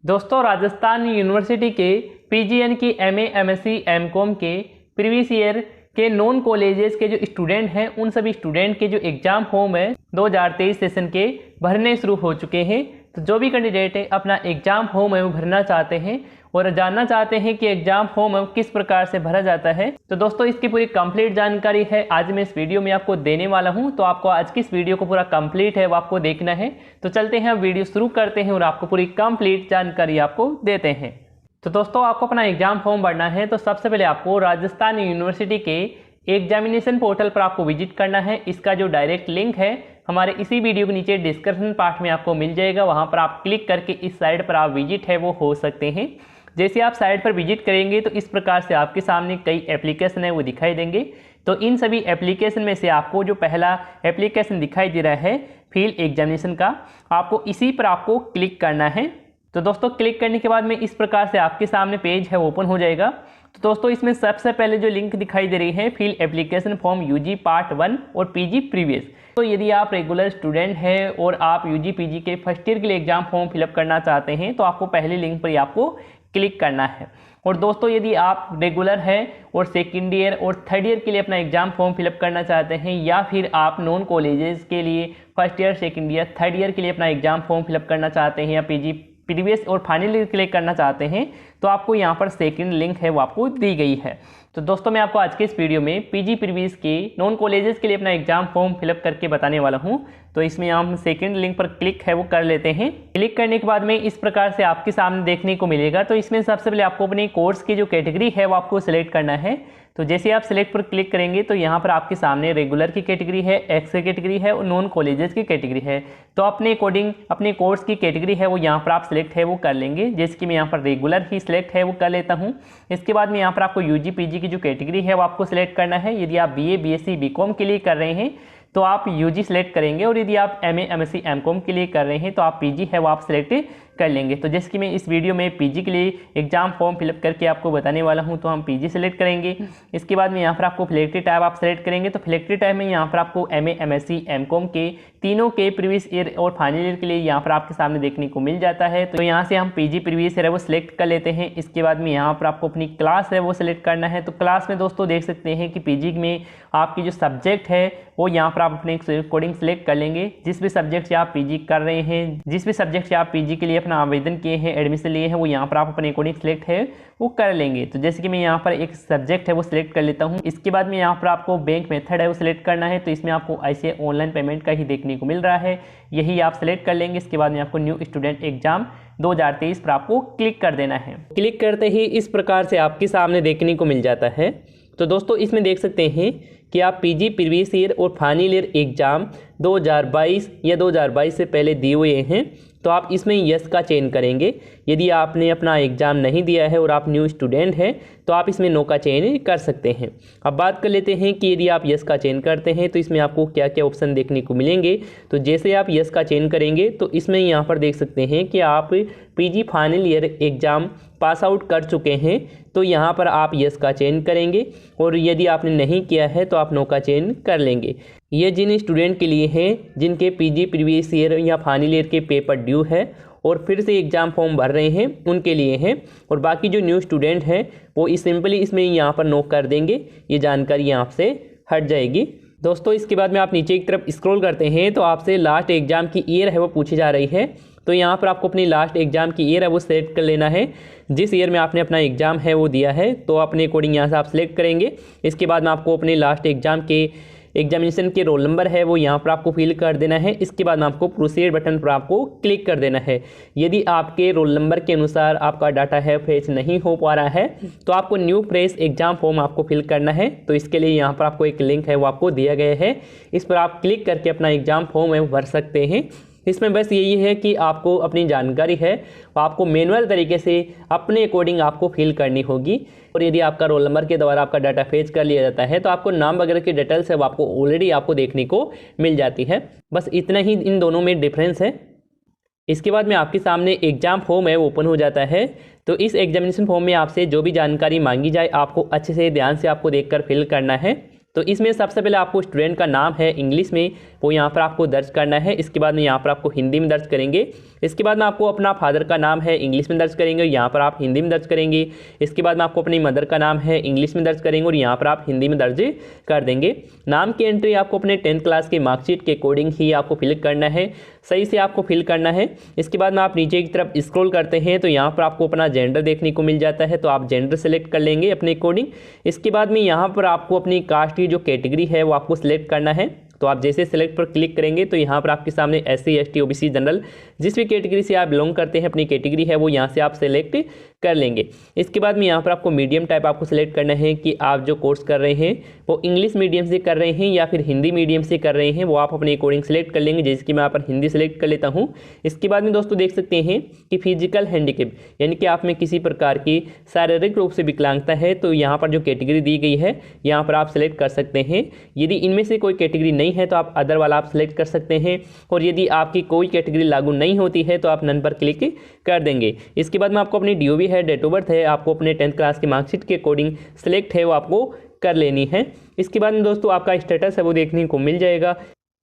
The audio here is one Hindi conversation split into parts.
दोस्तों, राजस्थान यूनिवर्सिटी के पीजीएन की एमए, एमएससी, एमकॉम के प्रीवियस ईयर के नॉन कॉलेजेस के जो स्टूडेंट हैं उन सभी स्टूडेंट के जो एग्ज़ाम फॉर्म है 2023 सेशन के भरने शुरू हो चुके हैं। तो जो भी कैंडिडेट है अपना एग्ज़ाम फॉर्म है वो भरना चाहते हैं और जानना चाहते हैं कि एग्ज़ाम फॉर्म है किस प्रकार से भरा जाता है, तो दोस्तों इसकी पूरी कंप्लीट जानकारी है आज मैं इस वीडियो में आपको देने वाला हूं। तो आपको आज की इस वीडियो को पूरा कंप्लीट है वो आपको देखना है। तो चलते हैं वीडियो शुरू करते हैं और आपको पूरी कंप्लीट जानकारी आपको देते हैं। तो दोस्तों, आपको अपना एग्ज़ाम फॉर्म भरना है तो सबसे पहले आपको राजस्थान यूनिवर्सिटी के एग्जामिनेशन पोर्टल पर आपको विजिट करना है। इसका जो डायरेक्ट लिंक है हमारे इसी वीडियो के नीचे डिस्क्रिप्शन पार्ट में आपको मिल जाएगा। वहां पर आप क्लिक करके इस साइट पर आप विजिट है वो हो सकते हैं। जैसे आप साइट पर विजिट करेंगे तो इस प्रकार से आपके सामने कई एप्लीकेशन है वो दिखाई देंगे। तो इन सभी एप्लीकेशन में से आपको जो पहला एप्लीकेशन दिखाई दे रहा है फील्ड एग्जामिनेशन का, आपको इसी पर आपको क्लिक करना है। तो दोस्तों, क्लिक करने के बाद में इस प्रकार से आपके सामने पेज है ओपन हो जाएगा। तो दोस्तों, इसमें सबसे पहले जो लिंक दिखाई दे रही है field application form UG part 1 और पीजी प्रीवियस। तो यदि आप रेगुलर स्टूडेंट हैं और आप यूजी पीजी के फर्स्ट ईयर के लिए एग्जाम फॉर्म फिलअप करना चाहते हैं तो आपको पहले लिंक पर ही आपको क्लिक करना है। और दोस्तों, यदि आप रेगुलर हैं और सेकेंड ईयर और थर्ड ईयर के लिए अपना एग्जाम फॉर्म फिलअप करना चाहते हैं या फिर आप नॉन कॉलेजेस के लिए first year, second year, third year के लिए अपना एग्जाम फॉर्म फिलअप करना चाहते हैं या पीजी प्रीवियस और फाइनल ईयर के लिए करना चाहते हैं तो आपको यहाँ पर सेकंड लिंक है वो आपको दी गई है। तो दोस्तों, मैं आपको आज के इस वीडियो में पीजी प्रीवियस के नॉन कॉलेजेस के लिए अपना एग्जाम फॉर्म फिलअप करके बताने वाला हूँ। तो इसमें हम सेकंड लिंक पर क्लिक है वो कर लेते हैं। क्लिक करने के बाद में इस प्रकार से आपके सामने देखने को मिलेगा। तो इसमें सबसे पहले आपको अपनी कोर्स की जो कैटेगरी है वो आपको सिलेक्ट करना है। तो जैसे आप सिलेक्ट पर क्लिक करेंगे तो यहाँ पर आपके सामने रेगुलर की कैटेगरी है, एक्स की कैटेगरी है और नॉन कॉलेजेस की कैटेगरी है। तो अपने अकॉर्डिंग अपने कोर्स की कैटेगरी है वो यहाँ पर आप सिलेक्ट है वो कर लेंगे। जैसे कि मैं यहाँ पर रेगुलर ही सिलेक्ट है वो कर लेता हूँ। इसके बाद में यहाँ पर आपको यूजी पीजी की जो कैटेगरी है वो आपको सिलेक्ट करना है। यदि आप बीए, बीएससी, बीकॉम के लिए कर रहे हैं तो आप यूजी सिलेक्ट करेंगे और यदि आप एमए, एमएससी, एमकॉम के लिए कर रहे हैं तो आप पीजी है वो आप सिलेक्ट कर लेंगे। तो जैसे कि मैं इस वीडियो में पीजी के लिए एग्जाम फॉर्म फिलअप करके आपको बताने वाला हूं तो हम पीजी सेलेक्ट करेंगे। इसके बाद में यहाँ पर आपको फ्लेक्टिव टाइप आप सेलेक्ट करेंगे। तो फ्लेक्टिव टाइप में यहाँ पर आपको एमए, एमएससी, एमकॉम के तीनों के प्रीवियस ईयर और फाइनल ईयर के लिए यहाँ पर आपके सामने देखने को मिल जाता है। तो यहाँ से हम पीजी प्रीवियस ईयर है वो सिलेक्ट कर लेते हैं। इसके बाद में यहाँ पर आपको अपनी क्लास है वो सिलेक्ट करना है। तो क्लास में दोस्तों देख सकते हैं कि पीजी में आपकी जो सब्जेक्ट है वो यहाँ पर आप अपने अकॉर्डिंग सिलेक्ट कर लेंगे। जिस भी सब्जेक्ट से आप पीजी कर रहे हैं, जिस भी सब्जेक्ट से आप पीजी के लिए अपना आवेदन किए हैं, एडमिशन लिए हैं, वो यहाँ पर आप अपने अकॉर्डिंग सिलेक्ट है वो कर लेंगे। तो जैसे कि मैं यहाँ पर एक सब्जेक्ट है वो सिलेक्ट कर लेता हूँ। इसके बाद में यहाँ पर आपको बैंक मेथड है वो सिलेक्ट करना है। तो इसमें आपको ऐसे ऑनलाइन पेमेंट का ही देखने को मिल रहा है, यही आप सिलेक्ट कर लेंगे। इसके बाद में आपको न्यू स्टूडेंट एग्जाम 2023 पर आपको क्लिक कर देना है। क्लिक करते ही इस प्रकार से आपके सामने देखने को मिल जाता है। तो दोस्तों, इसमें देख सकते हैं कि आप पीजी प्रीवियस ईयर और फाइनल ईयर एग्जाम 2022 या 2022 से पहले दिए हुए हैं तो आप इसमें यस का चयन करेंगे। यदि आपने अपना एग्ज़ाम नहीं दिया है और आप न्यू स्टूडेंट हैं तो आप इसमें नो का चयन कर सकते हैं। अब बात कर लेते हैं कि यदि आप यस का चयन करते हैं तो इसमें आपको क्या क्या ऑप्शन देखने को मिलेंगे। तो जैसे आप यस का चयन करेंगे तो इसमें यहाँ पर देख सकते हैं कि आप PG final year exam pass out कर चुके हैं तो यहाँ पर आप यस का चयन करेंगे और यदि आपने नहीं किया है तो आप नो का चयन कर लेंगे। ये जिन स्टूडेंट के लिए हैं जिनके पीजी प्रीवियस ईयर या फाइनल ईयर के पेपर ड्यू है और फिर से एग्ज़ाम फॉर्म भर रहे हैं उनके लिए हैं। और बाकी जो न्यू स्टूडेंट हैं वो सिंपली इसमें यहाँ पर नो कर देंगे, ये जानकारी यहाँ से हट जाएगी। दोस्तों, इसके बाद में आप नीचे की तरफ स्क्रॉल करते हैं तो आपसे लास्ट एग्ज़ाम की ईयर है वो पूछी जा रही है। तो यहाँ पर आपको अपनी लास्ट एग्ज़ाम की ईयर है वो सेलेक्ट कर लेना है। जिस ईयर में आपने अपना एग्ज़ाम है वो दिया है तो अपने अकॉर्डिंग यहाँ से आप सिलेक्ट करेंगे। इसके बाद में आपको अपने लास्ट एग्ज़ाम के एग्जामिनेशन के रोल नंबर है वो यहाँ पर आपको फिल कर देना है। इसके बाद में आपको प्रोसीड बटन पर आपको क्लिक कर देना है। यदि आपके रोल नंबर के अनुसार आपका डाटा है फेच नहीं हो पा रहा है तो आपको न्यू फ्रेश एग्जाम फॉर्म आपको फिल करना है। तो इसके लिए यहाँ पर आपको एक लिंक है वो आपको दिया गया है, इस पर आप क्लिक करके अपना एग्जाम फॉर्म है वो भर सकते हैं। इसमें बस यही है कि आपको अपनी जानकारी है वो आपको मैनुअल तरीके से अपने अकॉर्डिंग आपको फिल करनी होगी। और यदि आपका रोल नंबर के द्वारा आपका डाटा फेच कर लिया जाता है तो आपको नाम वगैरह की डिटेल्स है वो आपको ऑलरेडी आपको देखने को मिल जाती है। बस इतना ही इन दोनों में डिफरेंस है। इसके बाद में आपके सामने एग्जाम फॉर्म है वो ओपन हो जाता है। तो इस एग्जामिनेशन फॉर्म में आपसे जो भी जानकारी मांगी जाए आपको अच्छे से ध्यान से आपको देखकर फिल करना है। तो इसमें सबसे पहले आपको स्टूडेंट का नाम है इंग्लिश में वो यहाँ पर आपको दर्ज करना है। इसके बाद में यहाँ पर आपको हिंदी में दर्ज करेंगे। इसके बाद में आपको अपना फादर का नाम है इंग्लिश में दर्ज करेंगे और यहाँ पर आप हिंदी में दर्ज करेंगे। इसके बाद में आपको अपनी मदर का नाम है इंग्लिश में दर्ज करेंगे और यहाँ पर आप हिंदी में दर्ज कर देंगे। नाम की एंट्री आपको अपने 10th क्लास के मार्कशीट के अकॉर्डिंग ही आपको फिल करना है, सही से आपको फिल करना है। इसके बाद में आप नीचे की तरफ स्क्रॉल करते हैं तो यहाँ पर आपको अपना जेंडर देखने को मिल जाता है, तो आप जेंडर सेलेक्ट कर लेंगे अपने अकॉर्डिंग। इसके बाद में यहाँ पर आपको अपनी कास्ट की जो कैटेगरी है वो आपको सिलेक्ट करना है। तो आप जैसे सेलेक्ट पर क्लिक करेंगे तो यहाँ पर आपके सामने SC ST OBC जनरल जिस भी कैटेगरी से आप बिलोंग करते हैं अपनी कैटेगरी है वो यहाँ से आप सेलेक्ट कर लेंगे। इसके बाद में यहाँ पर आपको मीडियम टाइप आपको सेलेक्ट करना है कि आप जो कोर्स कर रहे हैं वो इंग्लिश मीडियम से कर रहे हैं या फिर हिंदी मीडियम से कर रहे हैं, वो आप अपने अकॉर्डिंग सेलेक्ट कर लेंगे। जैसे कि मैं यहाँ पर हिंदी सेलेक्ट कर लेता हूँ। इसके बाद में दोस्तों देख सकते हैं कि फिजिकल हैंडीकैप यानी कि आप में किसी प्रकार की शारीरिक रूप से विकलांगता है तो यहाँ पर जो कैटेगरी दी गई है यहाँ पर आप सेलेक्ट कर सकते हैं। यदि इनमें से कोई कैटेगरी नहीं है तो आप अदर वाला आप सेलेक्ट कर सकते हैं, और यदि आपकी कोई कैटेगरी लागू नहीं होती है तो आप नन पर क्लिक कर देंगे। इसके बाद में आपको अपनी DOB है, डेट ऑफ बर्थ है, आपको अपने 10th क्लास की मार्कशीट के अकॉर्डिंग सेलेक्ट है वो आपको कर लेनी है। इसके बाद में दोस्तों आपका स्टेटस है वो देखने को मिल जाएगा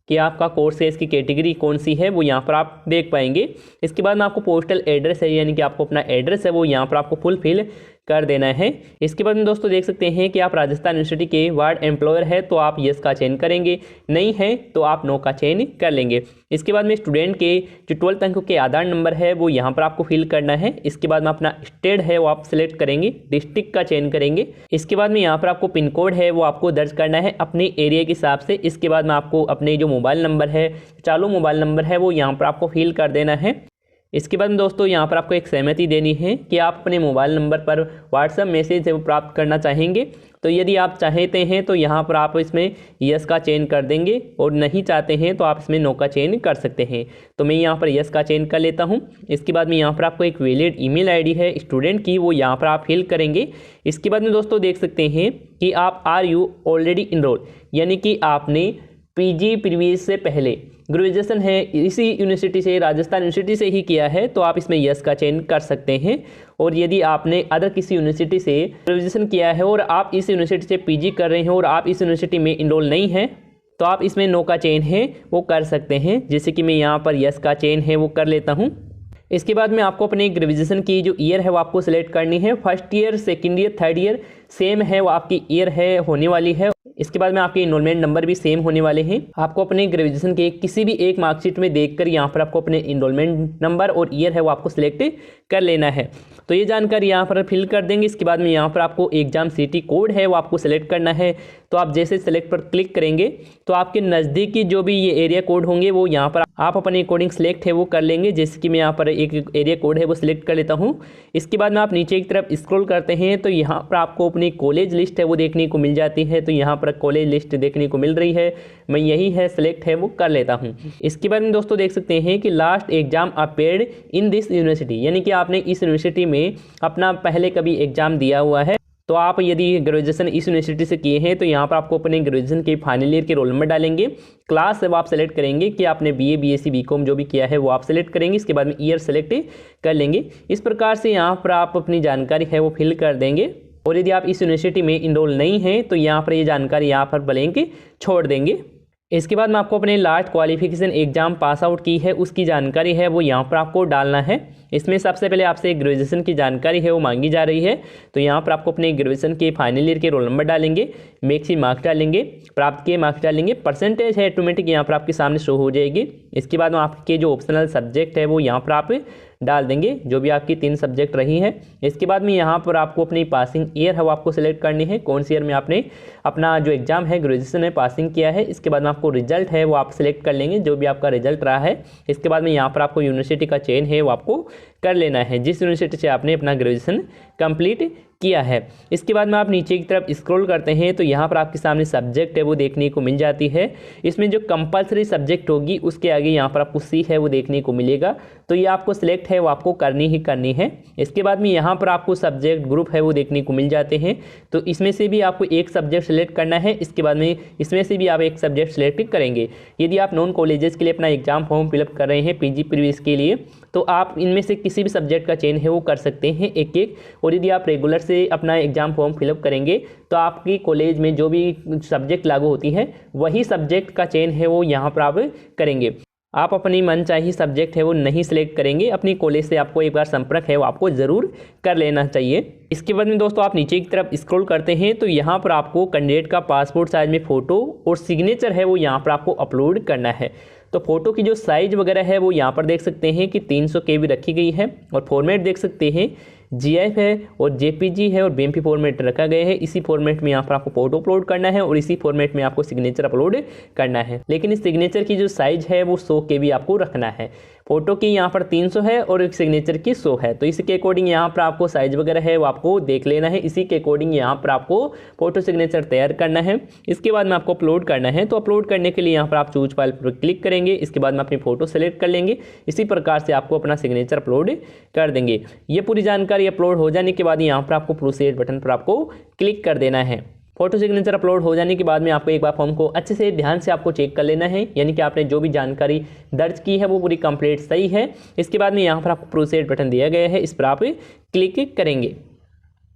कि आपका कोर्स है, इसकी कैटेगरी कौन सी है वो यहाँ पर आप देख पाएंगे। इसके बाद में आपको पोस्टल एड्रेस है यानी कि आपको अपना एड्रेस है वो यहाँ पर आपको फुलफिल कर देना है। इसके बाद में दोस्तों देख सकते हैं कि आप राजस्थान यूनिवर्सिटी के वार्ड एम्प्लॉयर है तो आप यस का चयन करेंगे, नहीं है तो आप नो का चयन कर लेंगे। इसके बाद में स्टूडेंट के जो 12th अंकों के आधार नंबर है वो यहाँ पर आपको फिल करना है। इसके बाद में अपना स्टेट है वो आप सिलेक्ट करेंगे, डिस्ट्रिक्ट का चयन करेंगे। इसके बाद में यहाँ पर आपको पिन कोड है वो आपको दर्ज करना है अपने एरिया के हिसाब से। इसके बाद में आपको अपने जो मोबाइल नंबर है, चालू मोबाइल नंबर है वो यहाँ पर आपको फिल कर देना है। इसके बाद में दोस्तों यहाँ पर आपको एक सहमति देनी है कि आप अपने मोबाइल नंबर पर व्हाट्सएप मैसेज है वो प्राप्त करना चाहेंगे। तो यदि आप चाहते हैं तो यहाँ पर आप इसमें यस का चयन कर देंगे और नहीं चाहते हैं तो आप इसमें नो का चयन कर सकते हैं। तो मैं यहाँ पर यस का चयन कर लेता हूँ। इसके बाद में यहाँ पर आपको एक वैलिड ईमेल आईडी है स्टूडेंट की वो यहाँ पर आप फिल करेंगे। इसके बाद में दोस्तों देख सकते हैं कि आप आर यू ऑलरेडी इनरोल यानी कि आपने PG प्रीवियस से पहले ग्रेजुएशन है इसी यूनिवर्सिटी से, राजस्थान यूनिवर्सिटी से ही किया है तो आप इसमें यस का चयन कर सकते हैं। और यदि आपने अदर किसी यूनिवर्सिटी से ग्रेजुएशन किया है और आप इस यूनिवर्सिटी से PG कर रहे हैं और आप इस यूनिवर्सिटी में इनरोल नहीं है तो आप इसमें नो का चयन है वो कर सकते हैं। जैसे कि मैं यहाँ पर यस का चयन है वो कर लेता हूँ। इसके बाद में आपको अपने ग्रेजुएशन की जो ईयर है वो आपको सिलेक्ट करनी है। First year, second year, third year same है वो आपकी ईयर है होने वाली है। इसके बाद में आपके इनरोलमेंट नंबर भी सेम होने वाले हैं। आपको अपने ग्रेजुएशन के किसी भी एक मार्कशीट में देखकर यहाँ पर आपको अपने इनरोलमेंट नंबर और ईयर है वो आपको सिलेक्ट कर लेना है। तो ये जानकारी यहाँ पर फिल कर देंगे। इसके बाद में यहाँ पर आपको एग्जाम सिटी कोड है वो आपको सेलेक्ट करना है। तो आप जैसे सेलेक्ट पर क्लिक करेंगे तो आपके नज़दीकी जो भी ये एरिया कोड होंगे वो यहाँ पर आप अपने अकॉर्डिंग सेलेक्ट है वो कर लेंगे। जैसे कि मैं यहाँ पर एक एरिया कोड है वो सिलेक्ट कर लेता हूँ। इसके बाद में आप नीचे की तरफ स्क्रॉल करते हैं तो यहाँ पर आपको अपनी कॉलेज लिस्ट है वो देखने को मिल जाती है। तो यहाँ पर कॉलेज लिस्ट देखने को मिल रही है, मैं यही है सिलेक्ट है वो कर लेता हूँ। इसके बाद में दोस्तों देख सकते हैं कि last exam appeared in this university यानी कि आपने इस यूनिवर्सिटी में अपना पहले कभी एग्जाम दिया हुआ है। तो आप यदि ग्रेजुएशन इस यूनिवर्सिटी से किए हैं तो यहाँ पर आपको अपने ग्रेजुएशन के फाइनल ईयर के रोल नंबर डालेंगे। क्लास है वो आप सेलेक्ट करेंगे कि आपने BA BSc BCom जो भी किया है वो आप सेलेक्ट करेंगे। इसके बाद में ईयर सेलेक्ट कर लेंगे। इस प्रकार से यहाँ पर आप अपनी जानकारी है वो फिल कर देंगे। और यदि आप इस यूनिवर्सिटी में इनरोल नहीं हैं तो यहाँ पर ये जानकारी यहाँ पर ब्लैंक छोड़ देंगे। इसके बाद में आपको अपने last qualification exam pass out की है उसकी जानकारी है वो यहाँ पर आपको डालना है। इसमें सबसे पहले आपसे ग्रेजुएशन की जानकारी है वो मांगी जा रही है। तो यहाँ पर आपको अपने ग्रेजुएशन के फाइनल ईयर के रोल नंबर डालेंगे, मैक्सिमम मार्क्स डालेंगे, प्राप्त किए मार्क्स डालेंगे, परसेंटेज है ऑटोमेटिक यहाँ पर आपके सामने शो हो जाएगी। इसके बाद में आपके जो ऑप्शनल सब्जेक्ट है वो यहाँ पर आप डाल देंगे जो भी आपकी 3 सब्जेक्ट रही है। इसके बाद में यहाँ पर आपको अपनी पासिंग ईयर है वो आपको सिलेक्ट करनी है, कौन सी ईयर में आपने अपना जो एग्जाम है ग्रेजुएशन में पासिंग किया है। इसके बाद में आपको रिजल्ट है वो आप सिलेक्ट कर लेंगे जो भी आपका रिजल्ट रहा है। इसके बाद में यहाँ पर आपको यूनिवर्सिटी का चयन है वो आपको कर लेना है जिस यूनिवर्सिटी से आपने अपना ग्रेजुएशन कंप्लीट किया है। इसके बाद में आप नीचे की तरफ स्क्रॉल करते हैं तो यहाँ पर आपके सामने सब्जेक्ट है वो देखने को मिल जाती है। इसमें जो कंपलसरी सब्जेक्ट होगी उसके आगे यहाँ पर आपको C है वो देखने को मिलेगा। तो ये आपको सिलेक्ट है वो आपको करनी ही करनी है। इसके बाद में यहाँ पर आपको सब्जेक्ट ग्रुप है वो देखने को मिल जाते हैं। तो इसमें से भी आपको एक सब्जेक्ट सेलेक्ट करना है। इसके बाद में इसमें से भी आप एक सब्जेक्ट सेलेक्ट करेंगे। यदि आप नॉन कॉलेजेस के लिए अपना एग्जाम फॉर्म फिलअप कर रहे हैं PG प्रीवियस के लिए तो आप इनमें से किसी भी सब्जेक्ट का चयन है वो कर सकते हैं एक एक। और यदि आप रेगुलर से अपना एग्ज़ाम फॉर्म फिलअप करेंगे तो आपकी कॉलेज में जो भी सब्जेक्ट लागू होती है वही सब्जेक्ट का चयन है वो यहाँ पर आप करेंगे। आप अपनी मनचाही सब्जेक्ट है वो नहीं सिलेक्ट करेंगे। अपनी कॉलेज से आपको एक बार संपर्क है वो आपको ज़रूर कर लेना चाहिए। इसके बाद में दोस्तों आप नीचे की तरफ स्क्रॉल करते हैं तो यहाँ पर आपको कैंडिडेट का पासपोर्ट साइज में फ़ोटो और सिग्नेचर है वो यहाँ पर आपको अपलोड करना है। तो फोटो की जो साइज़ वगैरह है वो यहाँ पर देख सकते हैं कि 300 KB रखी गई है और फॉर्मेट देख सकते हैं GIF है और JPG है और BMP फॉर्मेट रखा गया है। इसी फॉर्मेट में यहाँ पर आपको फोटो अपलोड करना है और इसी फॉर्मेट में आपको सिग्नेचर अपलोड करना है। लेकिन इस सिग्नेचर की जो साइज़ है वो 100 KB आपको रखना है। फोटो की यहाँ पर 300 है और एक सिग्नेचर की 100 है। तो इसके अकॉर्डिंग यहाँ पर आपको साइज़ वगैरह है वो आपको देख लेना है। इसी के अकॉर्डिंग यहाँ पर आपको फोटो सिग्नेचर तैयार करना है। इसके बाद में आपको अपलोड करना है। तो अपलोड करने के लिए यहाँ पर आप चूज फाइल पर क्लिक करेंगे। इसके बाद में अपनी फ़ोटो सेलेक्ट कर लेंगे। इसी प्रकार से आपको अपना सिग्नेचर अपलोड कर देंगे। ये पूरी जानकारी अपलोड हो जाने के बाद यहाँ पर आपको प्रोसीड बटन पर आपको क्लिक कर देना है। फोटो सिग्नेचर अपलोड हो जाने के बाद में आपको एक बार फॉर्म को अच्छे से ध्यान से आपको चेक कर लेना है, यानी कि आपने जो भी जानकारी दर्ज की है वो पूरी कंप्लीट सही है। इसके बाद में यहाँ पर आपको प्रोसीड बटन दिया गया है, इस पर आप क्लिक करेंगे।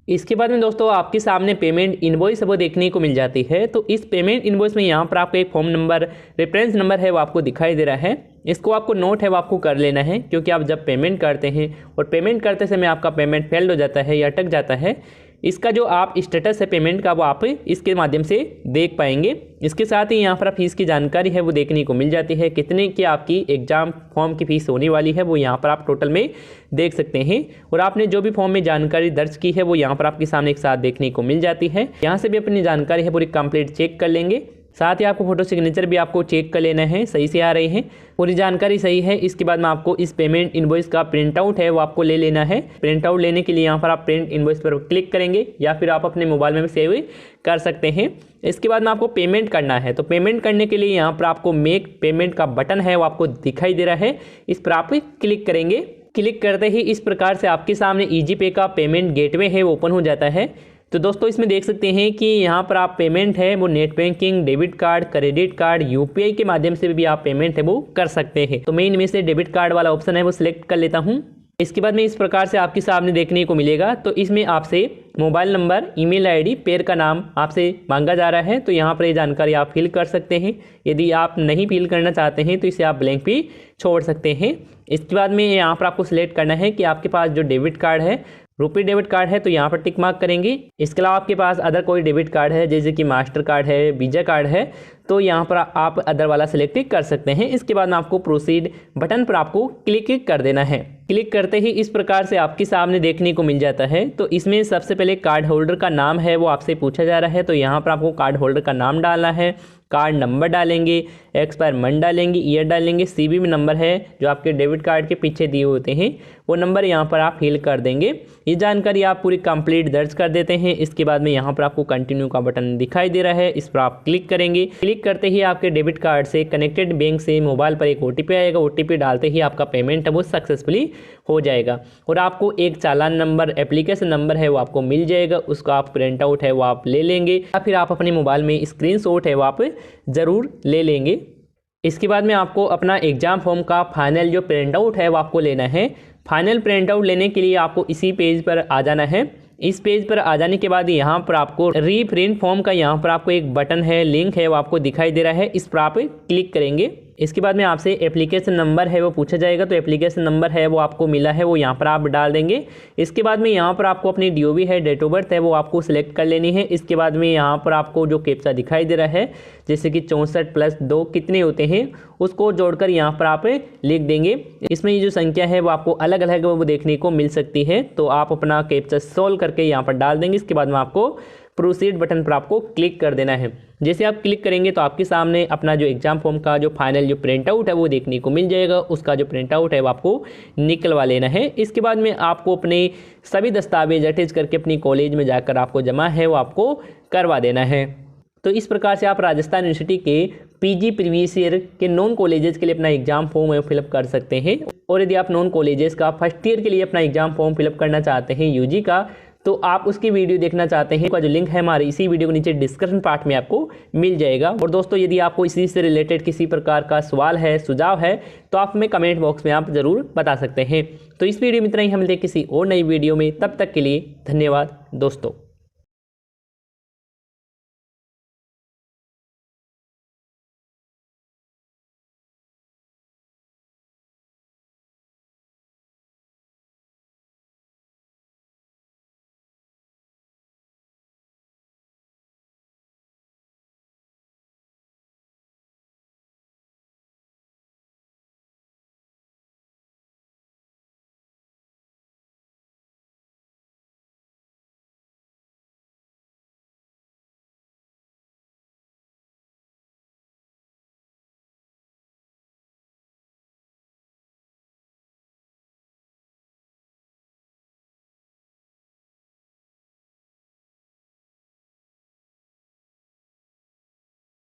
इसके बाद में दोस्तों आपके सामने पेमेंट इनवॉइस वो देखने को मिल जाती है। तो इस पेमेंट इनवॉइस में यहाँ पर आपको एक फॉर्म नंबर रेफरेंस नंबर है वो आपको दिखाई दे रहा है। इसको आपको नोट है वो आपको कर लेना है, क्योंकि आप जब पेमेंट करते हैं और पेमेंट करते समय आपका पेमेंट फेल्ड हो जाता है या अटक जाता है, इसका जो आप स्टेटस है पेमेंट का वो आप इसके माध्यम से देख पाएंगे। इसके साथ ही यहाँ पर फीस की जानकारी है वो देखने को मिल जाती है। कितने की आपकी एग्जाम फॉर्म की फ़ीस होने वाली है वो यहाँ पर आप टोटल में देख सकते हैं। और आपने जो भी फॉर्म में जानकारी दर्ज की है वो यहाँ पर आपके सामने एक साथ देखने को मिल जाती है। यहाँ से भी अपनी जानकारी है पूरी कंप्लीट चेक कर लेंगे। साथ ही आपको फोटो सिग्नेचर भी आपको चेक कर लेना है सही से आ रही है, पूरी जानकारी सही है। इसके बाद में आपको इस पेमेंट इनवॉइस का प्रिंट आउट है वो आपको ले लेना है। प्रिंट आउट लेने के लिए यहाँ पर आप प्रिंट इनवॉइस पर क्लिक करेंगे या फिर आप अपने मोबाइल में भी सेव कर सकते हैं। इसके बाद में आपको पेमेंट करना है। तो पेमेंट करने के लिए यहाँ पर आपको मेक पेमेंट का बटन है वो आपको दिखाई दे रहा है, इस पर आप क्लिक करेंगे। क्लिक करते ही इस प्रकार से आपके सामने ईजी पे का पेमेंट गेटवे है वो ओपन हो जाता है। तो दोस्तों इसमें देख सकते हैं कि यहाँ पर आप पेमेंट है वो net banking, debit card, credit card, UPI के माध्यम से भी आप पेमेंट है वो कर सकते हैं। तो मैं इनमें से डेबिट कार्ड वाला ऑप्शन है वो सिलेक्ट कर लेता हूँ। इसके बाद में इस प्रकार से आपके सामने देखने को मिलेगा। तो इसमें आपसे mobile number, email ID, pair का नाम आपसे मांगा जा रहा है। तो यहाँ पर ये जानकारी आप फिल कर सकते हैं। यदि आप नहीं फिल करना चाहते हैं तो इसे आप ब्लैंक भी छोड़ सकते हैं। इसके बाद में यहाँ पर आपको सिलेक्ट करना है कि आपके पास जो डेबिट कार्ड है, रुपी डेबिट कार्ड है, तो यहाँ पर टिक मार्क करेंगे। इसके अलावा आपके पास अदर कोई डेबिट कार्ड है जैसे कि मास्टर कार्ड है, वीजा कार्ड है, तो यहाँ पर आप अदर वाला सिलेक्ट कर सकते हैं। इसके बाद में आपको प्रोसीड बटन पर आपको क्लिक कर देना है। क्लिक करते ही इस प्रकार से आपके सामने देखने को मिल जाता है। तो इसमें सबसे पहले कार्ड होल्डर का नाम है वो आपसे पूछा जा रहा है। तो यहाँ पर आपको कार्ड होल्डर का नाम डालना है, कार्ड नंबर डालेंगे, एक्सपायर मंथ डालेंगे, ईयर डालेंगे, CVV नंबर है जो आपके डेबिट कार्ड के पीछे दिए होते हैं वो नंबर यहाँ पर आप फिल कर देंगे। ये जानकारी आप पूरी कंप्लीट दर्ज कर देते हैं। इसके बाद में यहाँ पर आपको कंटिन्यू का बटन दिखाई दे रहा है, इस पर आप क्लिक करेंगे। क्लिक करते ही आपके डेबिट कार्ड से कनेक्टेड बैंक से मोबाइल पर एक OTP आएगा। OTP डालते ही आपका पेमेंट है वो सक्सेसफुली हो जाएगा और आपको एक चालान नंबर, एप्लीकेशन नंबर है वो आपको मिल जाएगा। उसका आप प्रिंट आउट है वो आप ले लेंगे या फिर आप अपने मोबाइल में स्क्रीनशॉट है वो आप ज़रूर ले लेंगे। इसके बाद में आपको अपना एग्जाम फॉर्म का फाइनल जो प्रिंट आउट है वो आपको लेना है। फाइनल प्रिंट आउट लेने के लिए आपको इसी पेज पर आ जाना है। इस पेज पर आ जाने के बाद यहाँ पर आपको रीप्रिंट फॉर्म का यहाँ पर आपको एक बटन है, लिंक है वो आपको दिखाई दे रहा है, इस पर आप क्लिक करेंगे। इसके बाद में आपसे एप्लीकेशन नंबर है वो पूछा जाएगा। तो एप्लीकेशन नंबर है वो आपको मिला है वो यहाँ पर आप डाल देंगे। इसके बाद में यहाँ पर आपको अपनी DOB है, डेट ऑफ बर्थ है वो आपको सिलेक्ट कर लेनी है। इसके बाद में यहाँ पर आपको जो कैप्चा दिखाई दे रहा है जैसे कि 64 + 2 कितने होते हैं उसको जोड़कर यहाँ पर आप लिख देंगे। इसमें ये जो संख्या है वो आपको अलग अलग वो देखने को मिल सकती है। तो आप अपना कैप्चा सॉल्व करके यहाँ पर डाल देंगे। इसके बाद में आपको प्रोसीड बटन पर आपको क्लिक कर देना है। जैसे आप क्लिक करेंगे तो आपके सामने अपना जो एग्जाम फॉर्म का जो फाइनल जो प्रिंट आउट है वो देखने को मिल जाएगा। उसका जो प्रिंट आउट है वो आपको निकलवा लेना है। इसके बाद में आपको अपने सभी दस्तावेज अटैच करके अपनी कॉलेज में जाकर आपको जमा है वो आपको करवा देना है। तो इस प्रकार से आप राजस्थान यूनिवर्सिटी के PG प्रीवियस ईयर के नॉन कॉलेजेस के लिए अपना एग्जाम फॉर्म फिलअप कर सकते हैं। और यदि आप नॉन कॉलेजेस का फर्स्ट ईयर के लिए अपना एग्जाम फॉर्म फिलअप करना चाहते हैं UG का, तो आप उसकी वीडियो देखना चाहते हैं, का जो लिंक है हमारे इसी वीडियो के नीचे डिस्क्रिप्शन पार्ट में आपको मिल जाएगा। और दोस्तों यदि आपको इसी से रिलेटेड किसी प्रकार का सवाल है, सुझाव है, तो आप हमें कमेंट बॉक्स में आप ज़रूर बता सकते हैं। तो इस वीडियो में इतना ही, हम मिलते हैं किसी और नई वीडियो में, तब तक के लिए धन्यवाद दोस्तों।